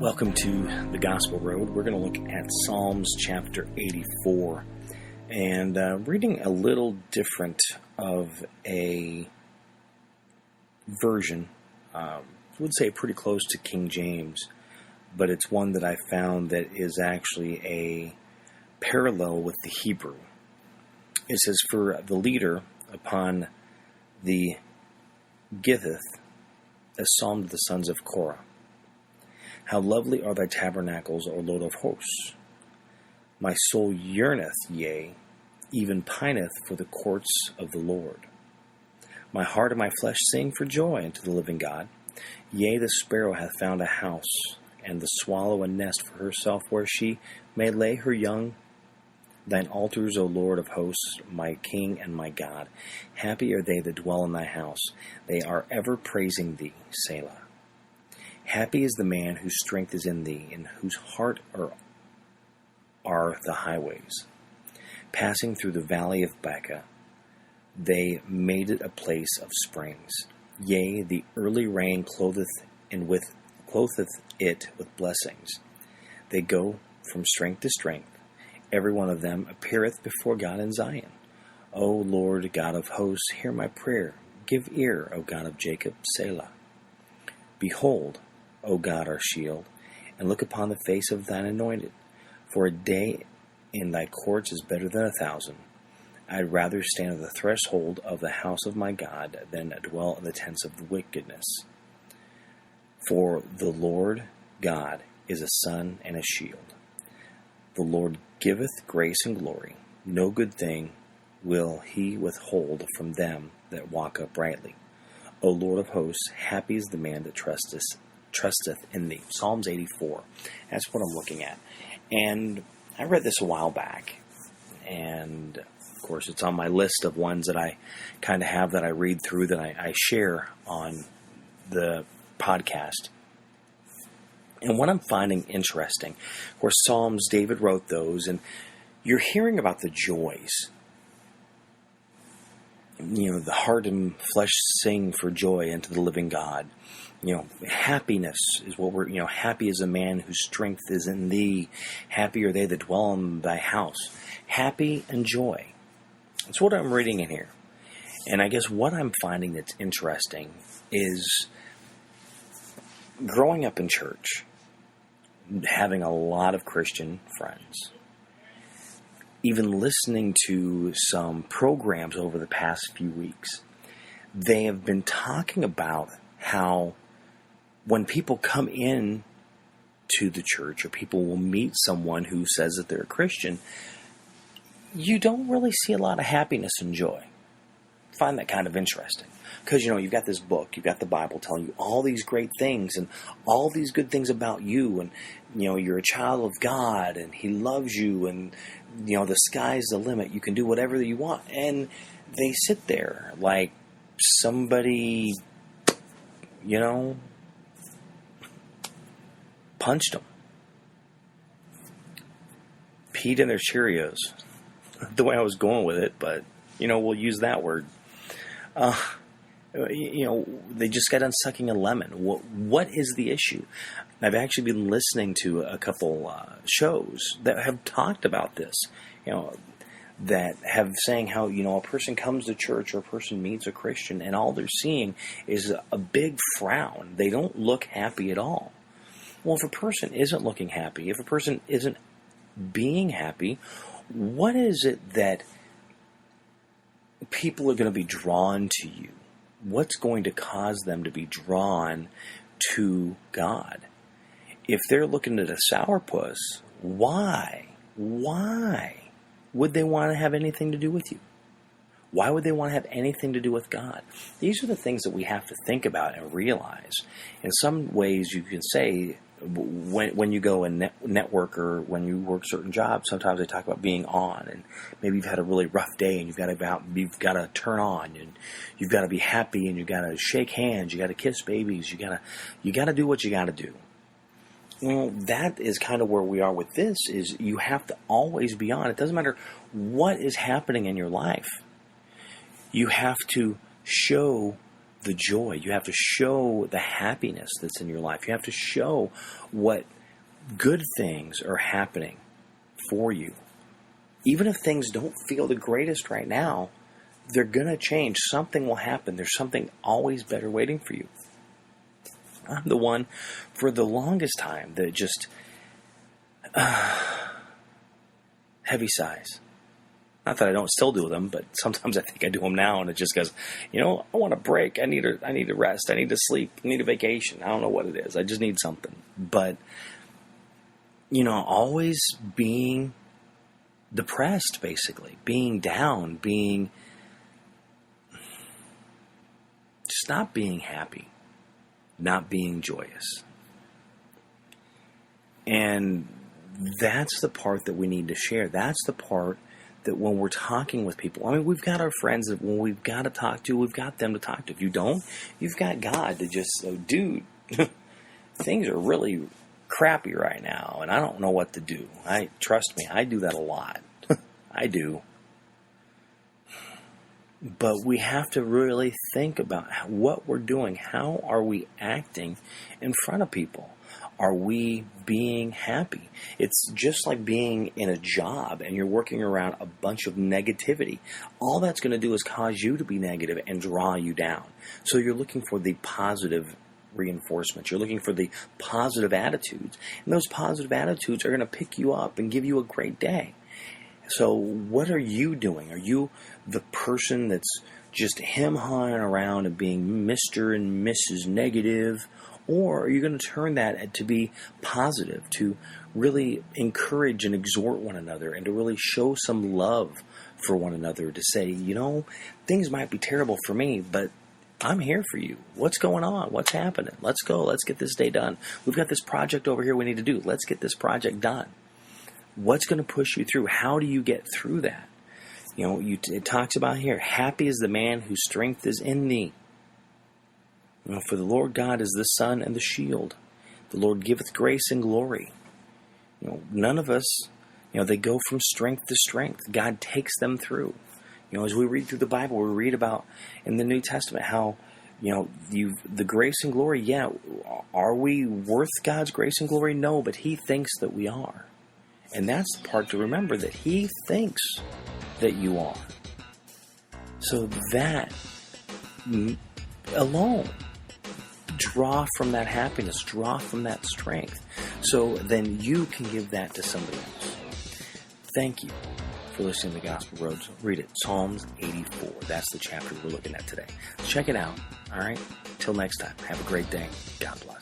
Welcome to the Gospel Road. We're going to look at Psalms chapter 84 and reading a little different of a version. I would say pretty close to King James, but it's one that I found that is actually a parallel with the Hebrew. It says, "For the leader upon the Gittith, a psalm to the sons of Korah. How lovely are thy tabernacles, O Lord of hosts! My soul yearneth, yea, even pineth for the courts of the Lord. My heart and my flesh sing for joy unto the living God. Yea, the sparrow hath found a house, and the swallow a nest for herself, where she may lay her young. Thine altars, O Lord of hosts, my King and my God. Happy are they that dwell in thy house. They are ever praising thee, Selah. Happy is the man whose strength is in thee, in whose heart are the highways. Passing through the valley of Baca, they made it a place of springs. Yea, the early rain clotheth it with blessings. They go from strength to strength. Every one of them appeareth before God in Zion. O Lord God of hosts, hear my prayer. Give ear, O God of Jacob, Selah. Behold, O God, our shield, and look upon the face of thine anointed. For a day in thy courts is better than 1,000. I'd rather stand at the threshold of the house of my God than dwell in the tents of the wickedness. For the Lord God is a sun and a shield. The Lord giveth grace and glory. No good thing will he withhold from them that walk uprightly. O Lord of hosts, happy is the man that trusteth in thee." Psalms 84. That's what I'm looking at. And I read this a while back. And, of course, it's on my list of ones that I kind of have that I read through that I share on the podcast. And what I'm finding interesting, of course, Psalms, David wrote those, and you're hearing about the joys. You know, the heart and flesh sing for joy unto the living God. You know, happiness is what we're, happy is a man whose strength is in thee. Happy are they that dwell in thy house. Happy and joy. That's what I'm reading in here. And I guess what I'm finding that's interesting is growing up in church, having a lot of Christian friends, even listening to some programs over the past few weeks, they have been talking about how when people come in to the church, or people will meet someone who says that they're a Christian, you don't really see a lot of happiness and joy. I find that kind of interesting. Because, you've got this book, you've got the Bible telling you all these great things and all these good things about you. And, you're a child of God and He loves you. And, the sky's the limit. You can do whatever you want. And they sit there like somebody, punched them. Peed in their Cheerios. The way I was going with it, but, we'll use that word. They just got done sucking a lemon. What is the issue? I've actually been listening to a couple shows that have talked about this, that have saying how, a person comes to church or a person meets a Christian and all they're seeing is a big frown. They don't look happy at all. Well, if a person isn't looking happy, if a person isn't being happy, what is it that people are going to be drawn to you? What's going to cause them to be drawn to God? If they're looking at a sourpuss, why would they want to have anything to do with you? Why would they want to have anything to do with God? These are the things that we have to think about and realize. In some ways, you can say, when you go and network or when you work certain jobs, sometimes they talk about being on, and maybe you've had a really rough day and you've got to turn on, and you've got to be happy, and you've got to shake hands, you got to kiss babies, you got to do what you got to do. Well, that is kind of where we are with this, is you have to always be on. It doesn't matter what is happening in your life. You have to show the joy. You have to show the happiness that's in your life. You have to show what good things are happening for you. Even if things don't feel the greatest right now, they're going to change. Something will happen. There's something always better waiting for you. I'm the one for the longest time that just heavy sighs. Not that I don't still do them, but sometimes I think I do them now, and it just goes, I want a break. I need to rest. I need to sleep. I need a vacation. I don't know what it is. I just need something. But, always being depressed, basically. Being down. Just not being happy. Not being joyous. And that's the part that we need to share. That's the part that when we're talking with people, we've got our friends that when we've got to talk to, we've got them to talk to. If you don't, you've got God to just say, dude, things are really crappy right now, and I don't know what to do. Trust me, I do that a lot. I do. But we have to really think about what we're doing. How are we acting in front of people? Are we being happy? It's just like being in a job and you're working around a bunch of negativity. All that's going to do is cause you to be negative and draw you down. So you're looking for the positive reinforcements. You're looking for the positive attitudes. And those positive attitudes are going to pick you up and give you a great day. So what are you doing? Are you the person that's just him-hawing around and being Mr. and Mrs. Negative? Or are you going to turn that to be positive, to really encourage and exhort one another, and to really show some love for one another, to say, things might be terrible for me, but I'm here for you. What's going on? What's happening? Let's go. Let's get this day done. We've got this project over here we need to do. Let's get this project done. What's going to push you through? How do you get through that? It talks about here, happy is the man whose strength is in thee. For the Lord God is the sun and the shield. The Lord giveth grace and glory. None of us, they go from strength to strength. God takes them through. As we read through the Bible, we read about in the New Testament how, the grace and glory, are we worth God's grace and glory? No, but He thinks that we are. And that's the part to remember, that He thinks that you are. So that alone, draw from that happiness, draw from that strength, so then you can give that to somebody else. Thank you for listening to the Gospel Roads. Read it, Psalms 84. That's the chapter we're looking at today. Check it out, all right? Till next time, have a great day. God bless.